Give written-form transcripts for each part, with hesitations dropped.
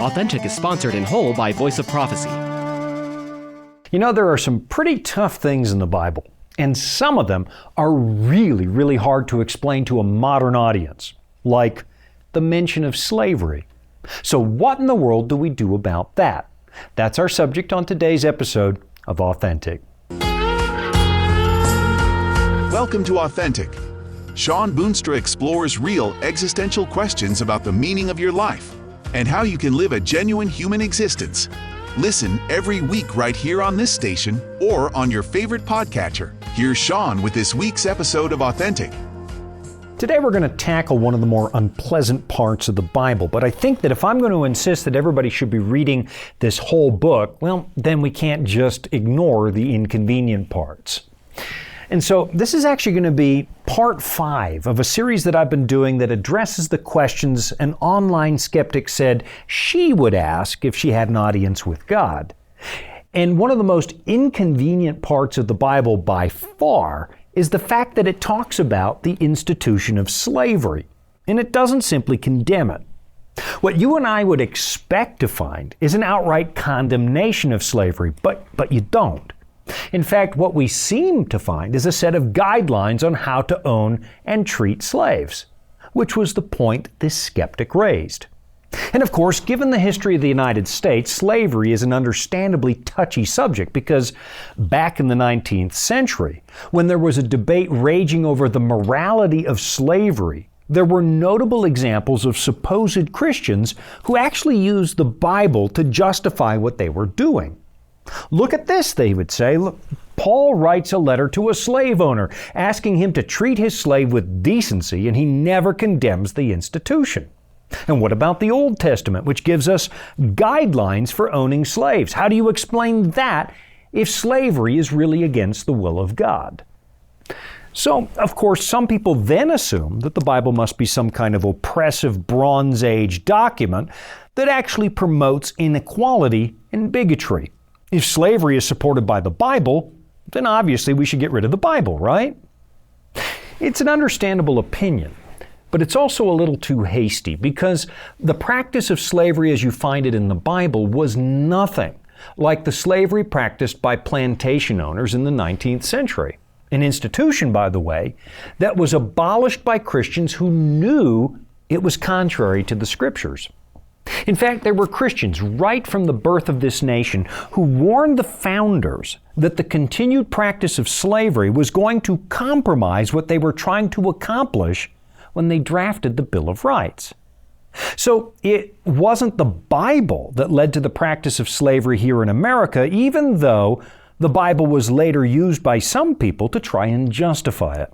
Authentic is sponsored in whole by Voice of Prophecy. You know, there are some pretty tough things in the Bible, and some of them are really, really hard to explain to a modern audience, like the mention of slavery. So what in the world do we do about that? That's our subject on today's episode of Authentic. Welcome to Authentic. Shawn Boonstra explores real existential questions about the meaning of your life and how you can live a genuine human existence. Listen every week right here on this station or on your favorite podcatcher. Here's Shawn with this week's episode of Authentic. Today we're going to tackle one of the more unpleasant parts of the Bible, but I think that if I'm going to insist that everybody should be reading this whole book, well, then we can't just ignore the inconvenient parts. And so this is actually going to be part 5 of a series that I've been doing that addresses the questions an online skeptic said she would ask if she had an audience with God. And one of the most inconvenient parts of the Bible by far is the fact that it talks about the institution of slavery, and it doesn't simply condemn it. What you and I would expect to find is an outright condemnation of slavery, but you don't. In fact, what we seem to find is a set of guidelines on how to own and treat slaves, which was the point this skeptic raised. And of course, given the history of the United States, slavery is an understandably touchy subject because back in the 19th century, when there was a debate raging over the morality of slavery, there were notable examples of supposed Christians who actually used the Bible to justify what they were doing. Look at this, they would say. Look, Paul writes a letter to a slave owner asking him to treat his slave with decency, and he never condemns the institution. And what about the Old Testament, which gives us guidelines for owning slaves? How do you explain that if slavery is really against the will of God? So, of course, some people then assume that the Bible must be some kind of oppressive Bronze Age document that actually promotes inequality and bigotry. If slavery is supported by the Bible, then obviously we should get rid of the Bible, right? It's an understandable opinion, but it's also a little too hasty because the practice of slavery as you find it in the Bible was nothing like the slavery practiced by plantation owners in the 19th century. An institution, by the way, that was abolished by Christians who knew it was contrary to the Scriptures. In fact, there were Christians right from the birth of this nation who warned the founders that the continued practice of slavery was going to compromise what they were trying to accomplish when they drafted the Bill of Rights. So it wasn't the Bible that led to the practice of slavery here in America, even though the Bible was later used by some people to try and justify it.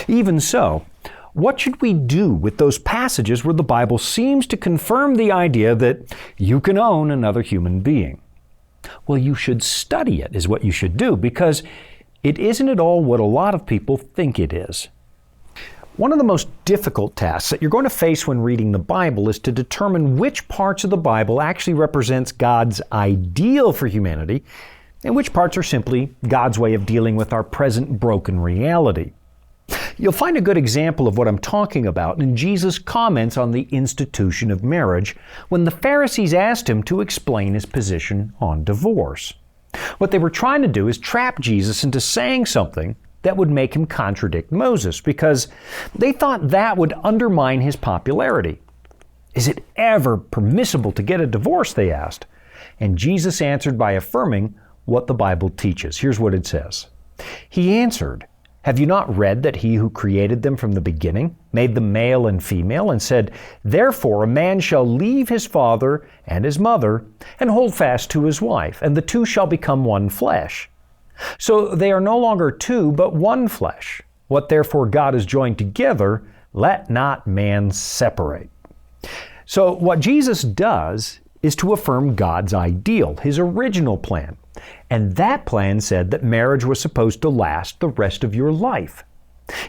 Even so, what should we do with those passages where the Bible seems to confirm the idea that you can own another human being? Well, you should study it, is what you should do, because it isn't at all what a lot of people think it is. One of the most difficult tasks that you're going to face when reading the Bible is to determine which parts of the Bible actually represents God's ideal for humanity and which parts are simply God's way of dealing with our present broken reality. You'll find a good example of what I'm talking about in Jesus' comments on the institution of marriage when the Pharisees asked him to explain his position on divorce. What they were trying to do is trap Jesus into saying something that would make him contradict Moses because they thought that would undermine his popularity. Is it ever permissible to get a divorce, they asked. And Jesus answered by affirming what the Bible teaches. Here's what it says. He answered, "Have you not read that he who created them from the beginning made them male and female and said, 'Therefore a man shall leave his father and his mother and hold fast to his wife, and the two shall become one flesh.' So they are no longer two, but one flesh. What therefore God has joined together, let not man separate." So what Jesus does is to affirm God's ideal, his original plan. And that plan said that marriage was supposed to last the rest of your life.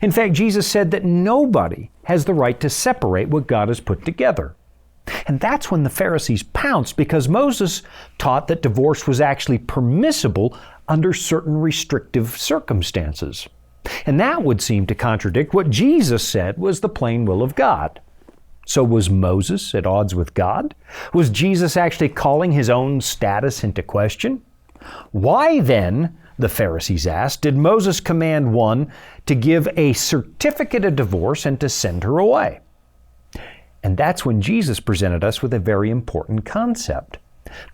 In fact, Jesus said that nobody has the right to separate what God has put together. And that's when the Pharisees pounced because Moses taught that divorce was actually permissible under certain restrictive circumstances. And that would seem to contradict what Jesus said was the plain will of God. So was Moses at odds with God? Was Jesus actually calling his own status into question? Why then, the Pharisees asked, did Moses command one to give a certificate of divorce and to send her away? And that's when Jesus presented us with a very important concept.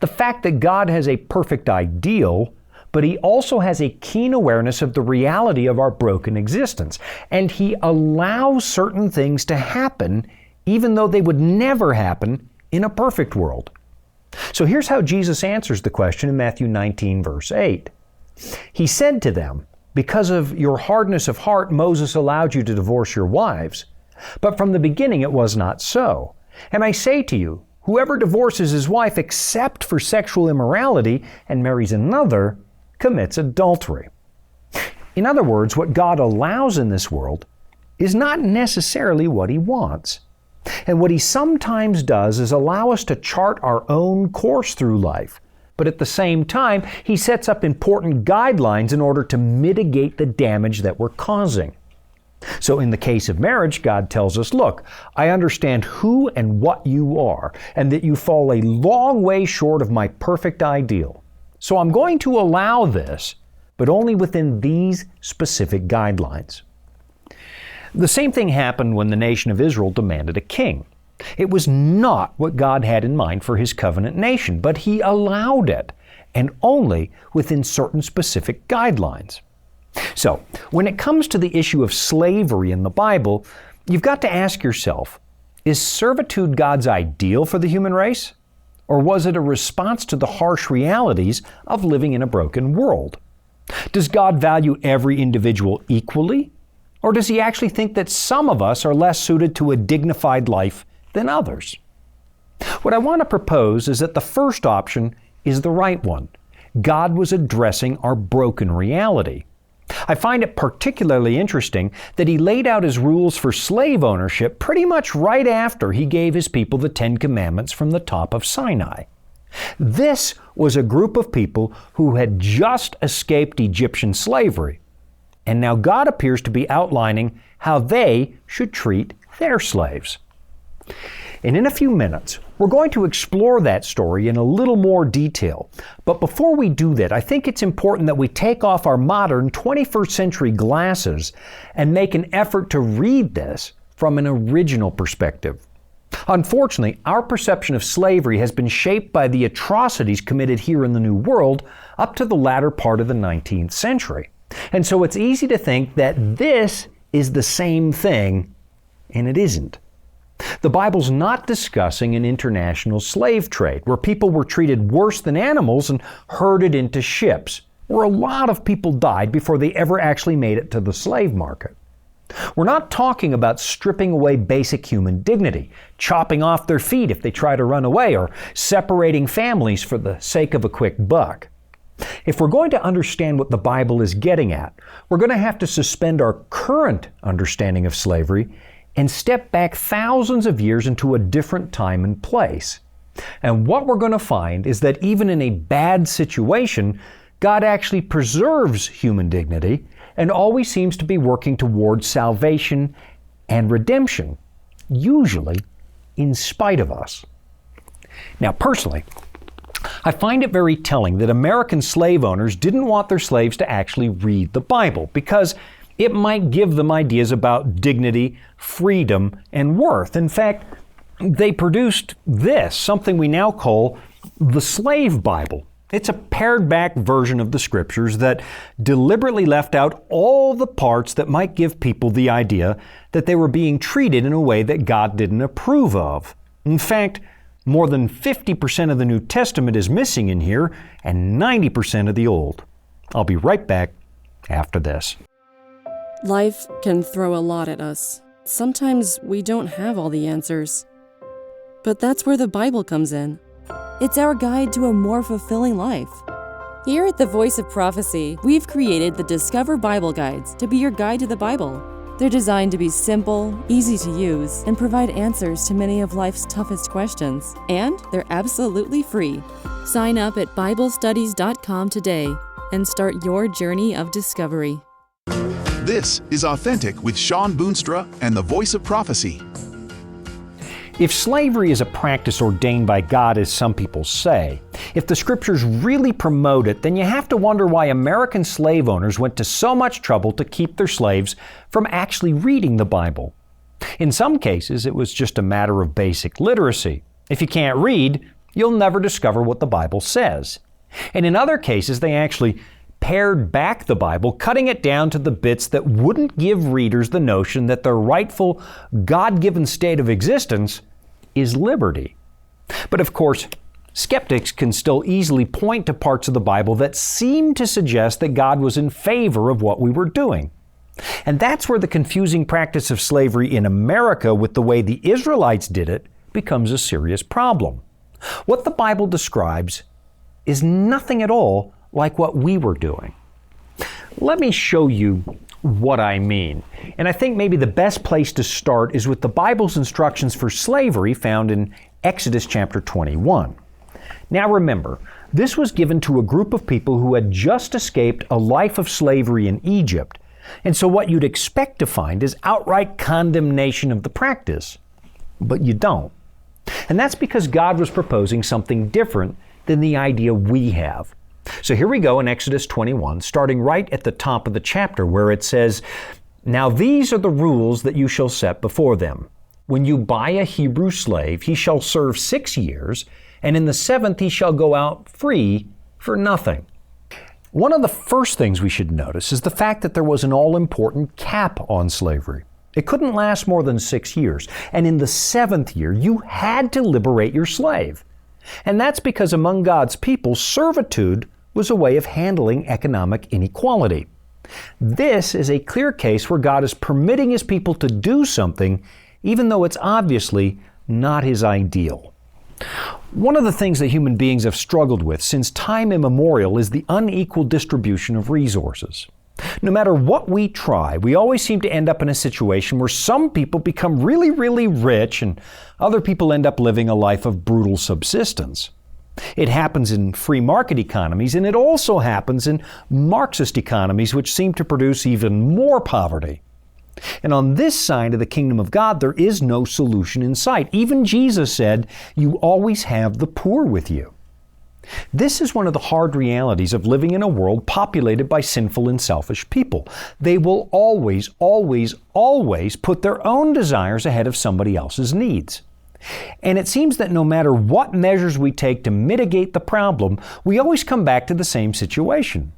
The fact that God has a perfect ideal, but he also has a keen awareness of the reality of our broken existence. And he allows certain things to happen even though they would never happen in a perfect world. So here's how Jesus answers the question in Matthew 19, verse 8. He said to them, "Because of your hardness of heart, Moses allowed you to divorce your wives. But from the beginning it was not so. And I say to you, whoever divorces his wife except for sexual immorality and marries another commits adultery." In other words, what God allows in this world is not necessarily what he wants. And what he sometimes does is allow us to chart our own course through life. But at the same time, he sets up important guidelines in order to mitigate the damage that we're causing. So in the case of marriage, God tells us, look, I understand who and what you are, and that you fall a long way short of my perfect ideal. So I'm going to allow this, but only within these specific guidelines. The same thing happened when the nation of Israel demanded a king. It was not what God had in mind for his covenant nation, but he allowed it, and only within certain specific guidelines. So, when it comes to the issue of slavery in the Bible, you've got to ask yourself, is servitude God's ideal for the human race? Or was it a response to the harsh realities of living in a broken world? Does God value every individual equally? Or does he actually think that some of us are less suited to a dignified life than others? What I want to propose is that the first option is the right one. God was addressing our broken reality. I find it particularly interesting that he laid out his rules for slave ownership pretty much right after he gave his people the Ten Commandments from the top of Sinai. This was a group of people who had just escaped Egyptian slavery. And now God appears to be outlining how they should treat their slaves. And in a few minutes, we're going to explore that story in a little more detail. But before we do that, I think it's important that we take off our modern 21st century glasses and make an effort to read this from an original perspective. Unfortunately, our perception of slavery has been shaped by the atrocities committed here in the New World up to the latter part of the 19th century. And so it's easy to think that this is the same thing, and it isn't. The Bible's not discussing an international slave trade where people were treated worse than animals and herded into ships, where a lot of people died before they ever actually made it to the slave market. We're not talking about stripping away basic human dignity, chopping off their feet if they try to run away, or separating families for the sake of a quick buck. If we're going to understand what the Bible is getting at, we're going to have to suspend our current understanding of slavery and step back thousands of years into a different time and place. And what we're going to find is that even in a bad situation, God actually preserves human dignity and always seems to be working towards salvation and redemption, usually in spite of us. Now, personally, I find it very telling that American slave owners didn't want their slaves to actually read the Bible because it might give them ideas about dignity, freedom, and worth. In fact, they produced this, something we now call the Slave Bible. It's a pared-back version of the Scriptures that deliberately left out all the parts that might give people the idea that they were being treated in a way that God didn't approve of. In fact, more than 50% of the New Testament is missing in here, and 90% of the Old. I'll be right back after this. Life can throw a lot at us. Sometimes we don't have all the answers. But that's where the Bible comes in. It's our guide to a more fulfilling life. Here at the Voice of Prophecy, we've created the Discover Bible Guides to be your guide to the Bible. They're designed to be simple, easy to use, and provide answers to many of life's toughest questions. And they're absolutely free. Sign up at BibleStudies.com today and start your journey of discovery. This is Authentic with Shawn Boonstra and the Voice of Prophecy. If slavery is a practice ordained by God, as some people say, if the scriptures really promote it, then you have to wonder why American slave owners went to so much trouble to keep their slaves from actually reading the Bible. In some cases, it was just a matter of basic literacy. If you can't read, you'll never discover what the Bible says. And in other cases, they actually pared back the Bible, cutting it down to the bits that wouldn't give readers the notion that their rightful, God-given state of existence is liberty. But of course, skeptics can still easily point to parts of the Bible that seem to suggest that God was in favor of what we were doing. And that's where the confusing practice of slavery in America with the way the Israelites did it becomes a serious problem. What the Bible describes is nothing at all like what we were doing. Let me show you what I mean. And I think maybe the best place to start is with the Bible's instructions for slavery found in Exodus chapter 21. Now remember, this was given to a group of people who had just escaped a life of slavery in Egypt. And so what you'd expect to find is outright condemnation of the practice. But you don't. And that's because God was proposing something different than the idea we have. So here we go in Exodus 21, starting right at the top of the chapter where it says, "Now these are the rules that you shall set before them. When you buy a Hebrew slave, he shall serve 6 years, and in the 7th he shall go out free for nothing." One of the first things we should notice is the fact that there was an all-important cap on slavery. It couldn't last more than 6 years, and in the 7th year you had to liberate your slave. And that's because among God's people, servitude was a way of handling economic inequality. This is a clear case where God is permitting His people to do something, even though it's obviously not His ideal. One of the things that human beings have struggled with since time immemorial is the unequal distribution of resources. No matter what we try, we always seem to end up in a situation where some people become really, really rich and other people end up living a life of brutal subsistence. It happens in free market economies, and it also happens in Marxist economies, which seem to produce even more poverty. And on this side of the kingdom of God, there is no solution in sight. Even Jesus said, "You always have the poor with you." This is one of the hard realities of living in a world populated by sinful and selfish people. They will always, always, always put their own desires ahead of somebody else's needs. And it seems that no matter what measures we take to mitigate the problem, we always come back to the same situation.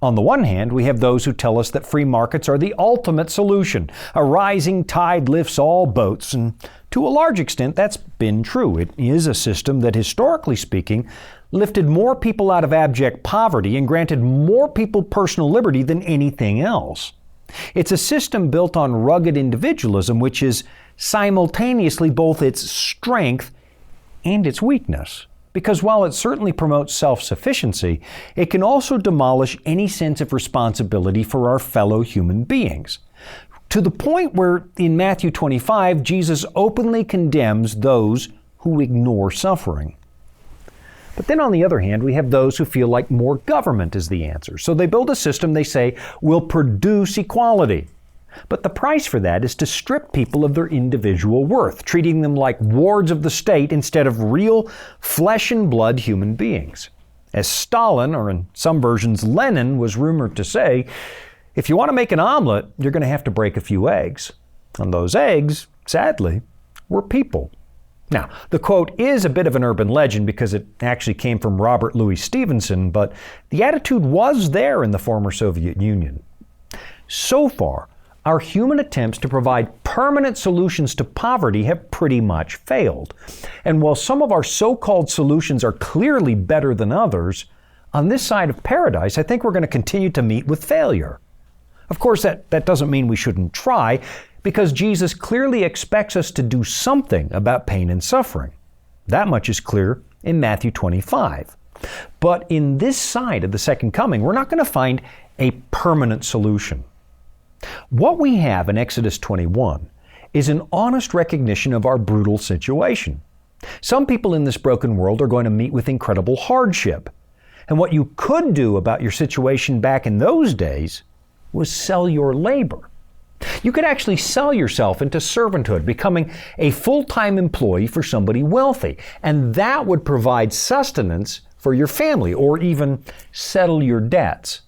On the one hand, we have those who tell us that free markets are the ultimate solution. A rising tide lifts all boats, and to a large extent that's been true. It is a system that, historically speaking, lifted more people out of abject poverty and granted more people personal liberty than anything else. It's a system built on rugged individualism, which is simultaneously both its strength and its weakness. Because while it certainly promotes self-sufficiency, it can also demolish any sense of responsibility for our fellow human beings. To the point where in Matthew 25, Jesus openly condemns those who ignore suffering. But then on the other hand, we have those who feel like more government is the answer. So they build a system they say will produce equality. But the price for that is to strip people of their individual worth, treating them like wards of the state instead of real flesh and blood human beings. As Stalin, or in some versions Lenin, was rumored to say, if you want to make an omelet, you're going to have to break a few eggs. And those eggs, sadly, were people. Now, the quote is a bit of an urban legend because it actually came from Robert Louis Stevenson, but the attitude was there in the former Soviet Union. So far, our human attempts to provide permanent solutions to poverty have pretty much failed. And while some of our so-called solutions are clearly better than others, on this side of paradise, I think we're going to continue to meet with failure. Of course, that doesn't mean we shouldn't try, because Jesus clearly expects us to do something about pain and suffering. That much is clear in Matthew 25. But in this side of the second coming, we're not going to find a permanent solution. What we have in Exodus 21 is an honest recognition of our brutal situation. Some people in this broken world are going to meet with incredible hardship. And what you could do about your situation back in those days was sell your labor. You could actually sell yourself into servanthood, becoming a full-time employee for somebody wealthy, and that would provide sustenance for your family or even settle your debts.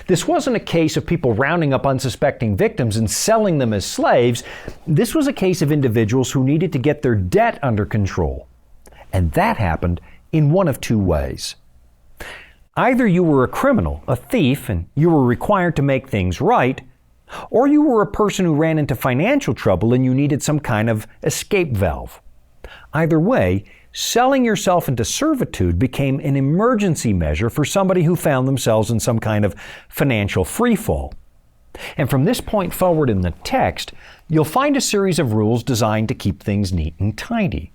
This wasn't a case of people rounding up unsuspecting victims and selling them as slaves. This was a case of individuals who needed to get their debt under control. And that happened in one of two ways. Either you were a criminal, a thief, and you were required to make things right, or you were a person who ran into financial trouble and you needed some kind of escape valve. Either way, selling yourself into servitude became an emergency measure for somebody who found themselves in some kind of financial freefall. And from this point forward in the text, you'll find a series of rules designed to keep things neat and tidy.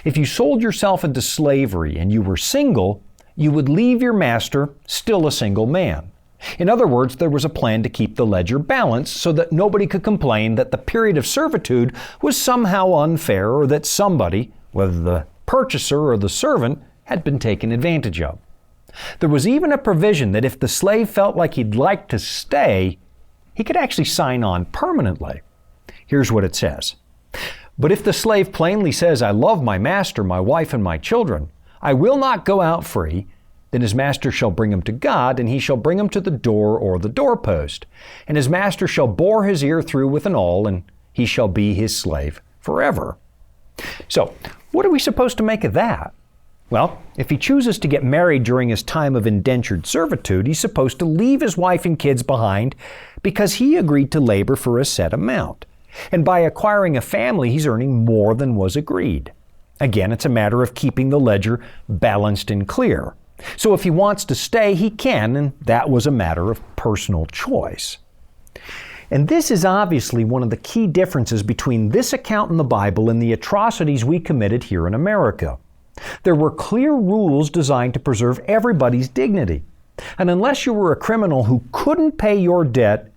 If you sold yourself into slavery and you were single, you would leave your master still a single man. In other words, there was a plan to keep the ledger balanced so that nobody could complain that the period of servitude was somehow unfair or that somebody, whether the purchaser or the servant, had been taken advantage of. There was even a provision that if the slave felt like he'd like to stay, he could actually sign on permanently. Here's what it says. But if the slave plainly says, "I love my master, my wife, and my children, I will not go out free," then his master shall bring him to God, and he shall bring him to the door or the doorpost. And his master shall bore his ear through with an awl, and he shall be his slave forever. So, what are we supposed to make of that? Well, if he chooses to get married during his time of indentured servitude, he's supposed to leave his wife and kids behind because he agreed to labor for a set amount. And by acquiring a family, he's earning more than was agreed. Again, it's a matter of keeping the ledger balanced and clear. So if he wants to stay, he can, and that was a matter of personal choice. And this is obviously one of the key differences between this account in the Bible and the atrocities we committed here in America. There were clear rules designed to preserve everybody's dignity. And unless you were a criminal who couldn't pay your debt,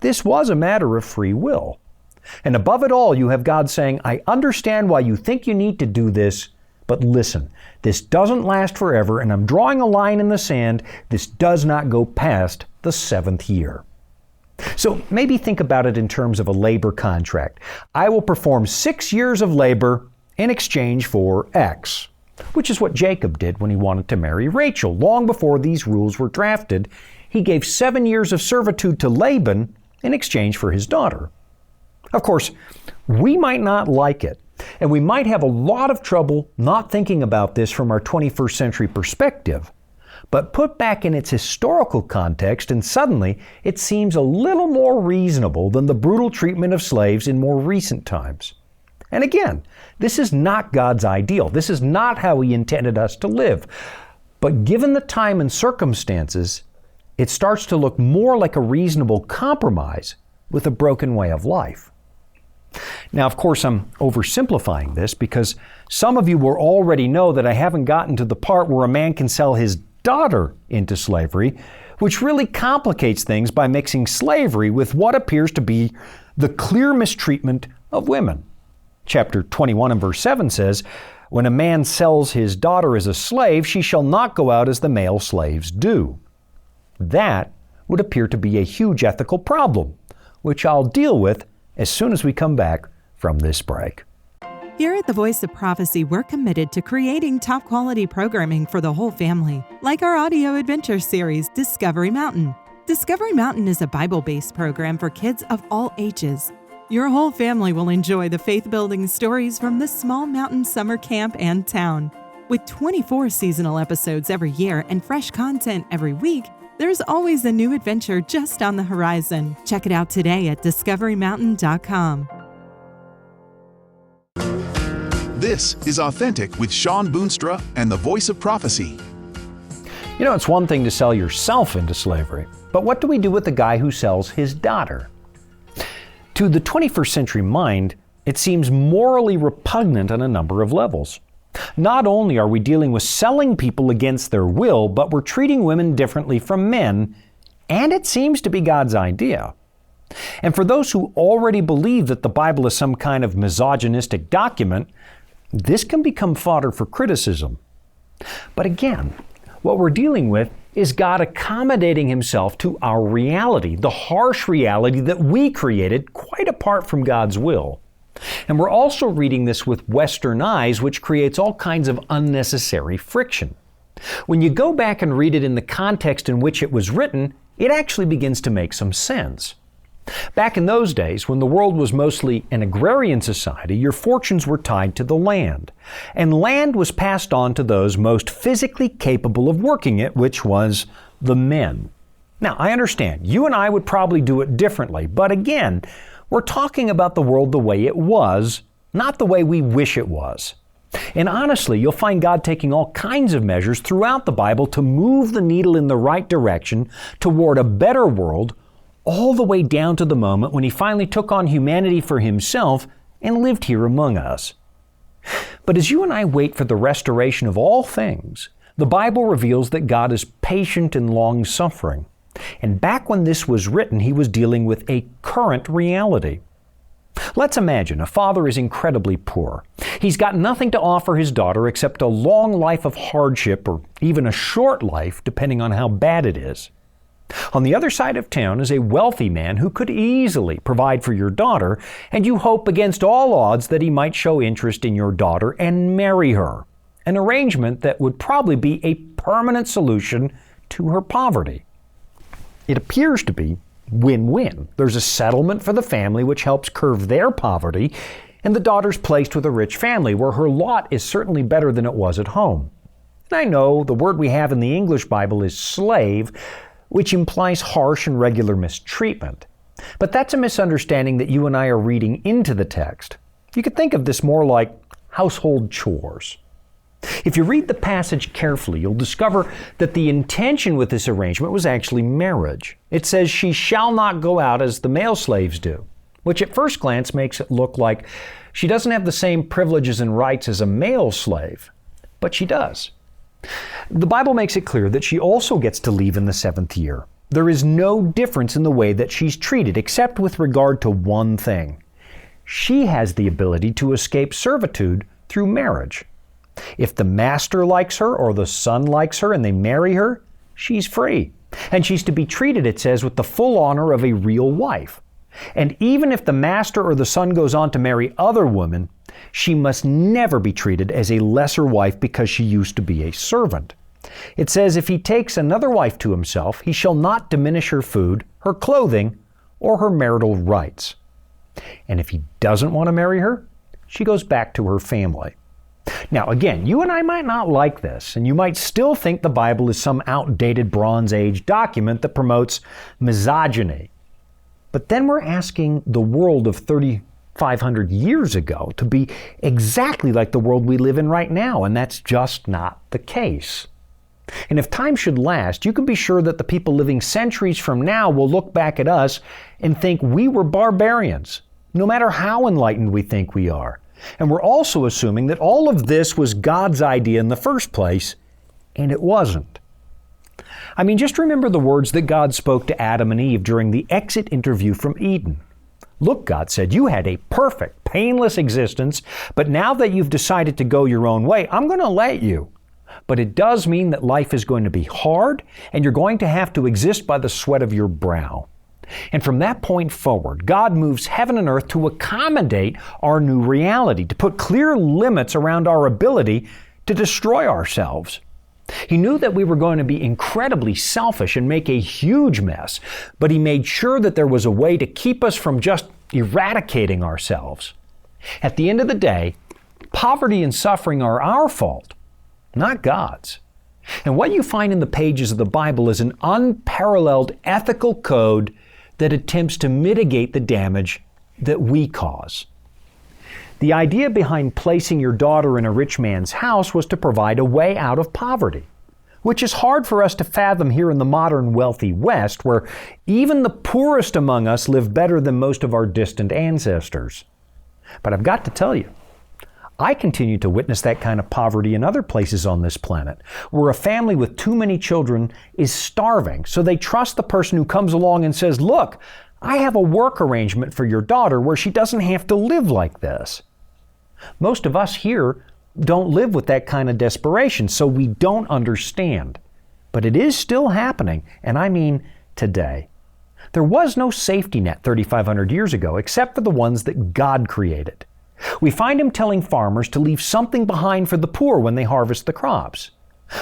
this was a matter of free will. And above it all, you have God saying, "I understand why you think you need to do this, but listen, this doesn't last forever, and I'm drawing a line in the sand. This does not go past the 7th year." So maybe think about it in terms of a labor contract. I will perform 6 years of labor in exchange for X, which is what Jacob did when he wanted to marry Rachel. Long before these rules were drafted, he gave 7 years of servitude to Laban in exchange for his daughter. Of course, we might not like it, and we might have a lot of trouble not thinking about this from our 21st century perspective. But put back in its historical context, and suddenly it seems a little more reasonable than the brutal treatment of slaves in more recent times. And again, this is not God's ideal. This is not how He intended us to live. But given the time and circumstances, it starts to look more like a reasonable compromise with a broken way of life. Now, of course, I'm oversimplifying this because some of you will already know that I haven't gotten to the part where a man can sell his daughter into slavery, which really complicates things by mixing slavery with what appears to be the clear mistreatment of women. Chapter 21 and verse 7 says, "When a man sells his daughter as a slave, she shall not go out as the male slaves do." That would appear to be a huge ethical problem, which I'll deal with as soon as we come back from this break. Here at the Voice of Prophecy, we're committed to creating top-quality programming for the whole family, like our audio adventure series, Discovery Mountain. Discovery Mountain is a Bible-based program for kids of all ages. Your whole family will enjoy the faith-building stories from the small mountain summer camp and town. With 24 seasonal episodes every year and fresh content every week, there's always a new adventure just on the horizon. Check it out today at discoverymountain.com. This is Authentic with Shawn Boonstra and the Voice of Prophecy. You know, it's one thing to sell yourself into slavery, but what do we do with the guy who sells his daughter? To the 21st century mind, it seems morally repugnant on a number of levels. Not only are we dealing with selling people against their will, but we're treating women differently from men, and it seems to be God's idea. And for those who already believe that the Bible is some kind of misogynistic document, this can become fodder for criticism. But again, what we're dealing with is God accommodating himself to our reality, the harsh reality that we created quite apart from God's will. And we're also reading this with Western eyes, which creates all kinds of unnecessary friction. When you go back and read it in the context in which it was written, it actually begins to make some sense. Back in those days, when the world was mostly an agrarian society, your fortunes were tied to the land. And land was passed on to those most physically capable of working it, which was the men. Now, I understand, you and I would probably do it differently, but again, we're talking about the world the way it was, not the way we wish it was. And honestly, you'll find God taking all kinds of measures throughout the Bible to move the needle in the right direction toward a better world, all the way down to the moment when he finally took on humanity for himself and lived here among us. But as you and I wait for the restoration of all things, the Bible reveals that God is patient and long-suffering. And back when this was written, he was dealing with a current reality. Let's imagine a father is incredibly poor. He's got nothing to offer his daughter except a long life of hardship, or even a short life, depending on how bad it is. On the other side of town is a wealthy man who could easily provide for your daughter, and you hope against all odds that he might show interest in your daughter and marry her, an arrangement that would probably be a permanent solution to her poverty. It appears to be win-win. There's a settlement for the family which helps curb their poverty, and the daughter's placed with a rich family where her lot is certainly better than it was at home. And I know the word we have in the English Bible is slave, which implies harsh and regular mistreatment. But that's a misunderstanding that you and I are reading into the text. You could think of this more like household chores. If you read the passage carefully, you'll discover that the intention with this arrangement was actually marriage. It says, "She shall not go out as the male slaves do," which at first glance makes it look like she doesn't have the same privileges and rights as a male slave, but she does. The Bible makes it clear that she also gets to leave in the 7th year. There is no difference in the way that she's treated, except with regard to one thing. She has the ability to escape servitude through marriage. If the master likes her or the son likes her and they marry her, she's free. And she's to be treated, it says, with the full honor of a real wife. And even if the master or the son goes on to marry other women, she must never be treated as a lesser wife because she used to be a servant. It says, if he takes another wife to himself, he shall not diminish her food, her clothing, or her marital rights. And if he doesn't want to marry her, she goes back to her family. Now, again, you and I might not like this, and you might still think the Bible is some outdated Bronze Age document that promotes misogyny. But then we're asking the world of 3,500 years ago to be exactly like the world we live in right now, and that's just not the case. And if time should last, you can be sure that the people living centuries from now will look back at us and think we were barbarians, no matter how enlightened we think we are. And we're also assuming that all of this was God's idea in the first place, and it wasn't. I mean, just remember the words that God spoke to Adam and Eve during the exit interview from Eden. Look, God said, you had a perfect, painless existence, but now that you've decided to go your own way, I'm going to let you. But it does mean that life is going to be hard, and you're going to have to exist by the sweat of your brow. And from that point forward, God moves heaven and earth to accommodate our new reality, to put clear limits around our ability to destroy ourselves. He knew that we were going to be incredibly selfish and make a huge mess, but He made sure that there was a way to keep us from just eradicating ourselves. At the end of the day, poverty and suffering are our fault, not God's. And what you find in the pages of the Bible is an unparalleled ethical code that attempts to mitigate the damage that we cause. The idea behind placing your daughter in a rich man's house was to provide a way out of poverty, which is hard for us to fathom here in the modern wealthy West, where even the poorest among us live better than most of our distant ancestors. But I've got to tell you, I continue to witness that kind of poverty in other places on this planet, where a family with too many children is starving, so they trust the person who comes along and says, look, I have a work arrangement for your daughter where she doesn't have to live like this. Most of us here don't live with that kind of desperation, so we don't understand. but it is still happening, and I mean today. There was no safety net 3,500 years ago except for the ones that God created. We find him telling farmers to leave something behind for the poor when they harvest the crops.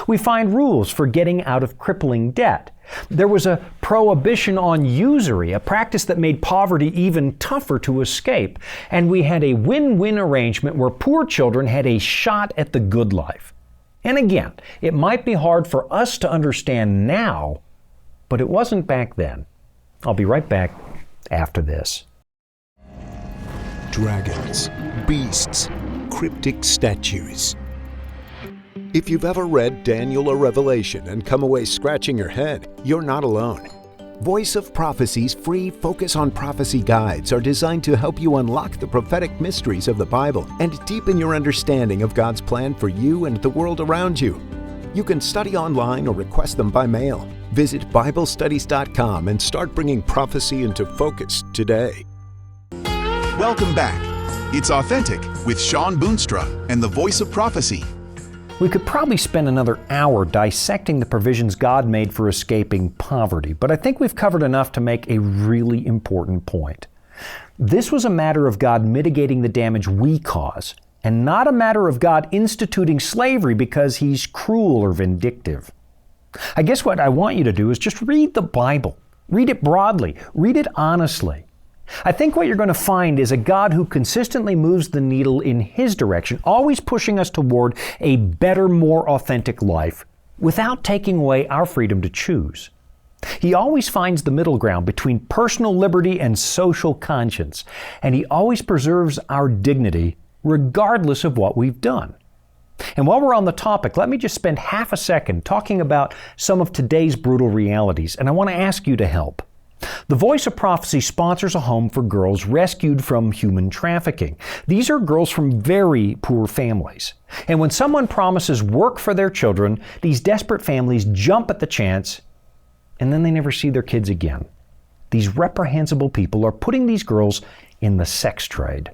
We find rules for getting out of crippling debt. There was a prohibition on usury, a practice that made poverty even tougher to escape. And we had a win-win arrangement where poor children had a shot at the good life. And again, it might be hard for us to understand now, but it wasn't back then. I'll be right back after this. Dragons, beasts, cryptic statues. If you've ever read Daniel or Revelation and come away scratching your head, you're not alone. Voice of Prophecy's free Focus on Prophecy guides are designed to help you unlock the prophetic mysteries of the Bible and deepen your understanding of God's plan for you and the world around you. You can study online or request them by mail. Visit BibleStudies.com and start bringing prophecy into focus today. Welcome back. It's Authentic with Shawn Boonstra and the Voice of Prophecy. We could probably spend another hour dissecting the provisions God made for escaping poverty, but I think we've covered enough to make a really important point. This was a matter of God mitigating the damage we cause, and not a matter of God instituting slavery because he's cruel or vindictive. I guess what I want you to do is just read the Bible. Read it broadly. Read it honestly. I think what you're going to find is a God who consistently moves the needle in his direction, always pushing us toward a better, more authentic life without taking away our freedom to choose. He always finds the middle ground between personal liberty and social conscience, and he always preserves our dignity regardless of what we've done. And while we're on the topic, let me just spend half a second talking about some of today's brutal realities, and I want to ask you to help. The Voice of Prophecy sponsors a home for girls rescued from human trafficking. These are girls from very poor families. And when someone promises work for their children, these desperate families jump at the chance, and then they never see their kids again. These reprehensible people are putting these girls in the sex trade.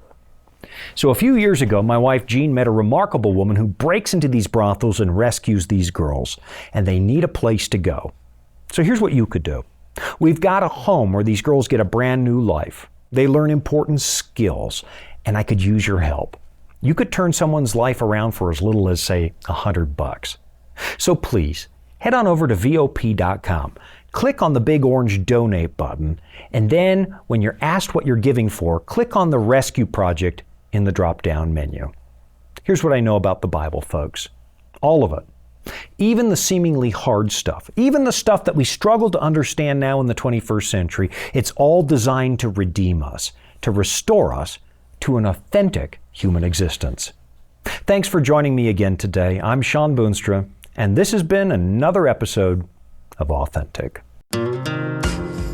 So a few years ago, my wife Jean met a remarkable woman who breaks into these brothels and rescues these girls, and they need a place to go. So here's what you could do. We've got a home where these girls get a brand new life. They learn important skills, and I could use your help. You could turn someone's life around for as little as, say, $100. So please, head on over to VOP.com. Click on the big orange donate button, and then when you're asked what you're giving for, click on the Rescue Project in the drop-down menu. Here's what I know about the Bible, folks. All of it. Even the seemingly hard stuff, even the stuff that we struggle to understand now in the 21st century, it's all designed to redeem us, to restore us to an authentic human existence. Thanks for joining me again today. I'm Shawn Boonstra, and this has been another episode of Authentic.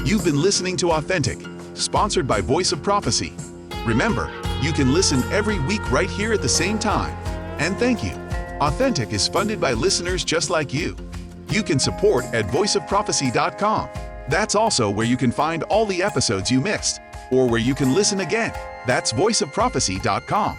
You've been listening to Authentic, sponsored by Voice of Prophecy. Remember, you can listen every week right here at the same time. And thank you. Authentic is funded by listeners just like you. You can support at voiceofprophecy.com. That's also where you can find all the episodes you missed, or where you can listen again. That's voiceofprophecy.com.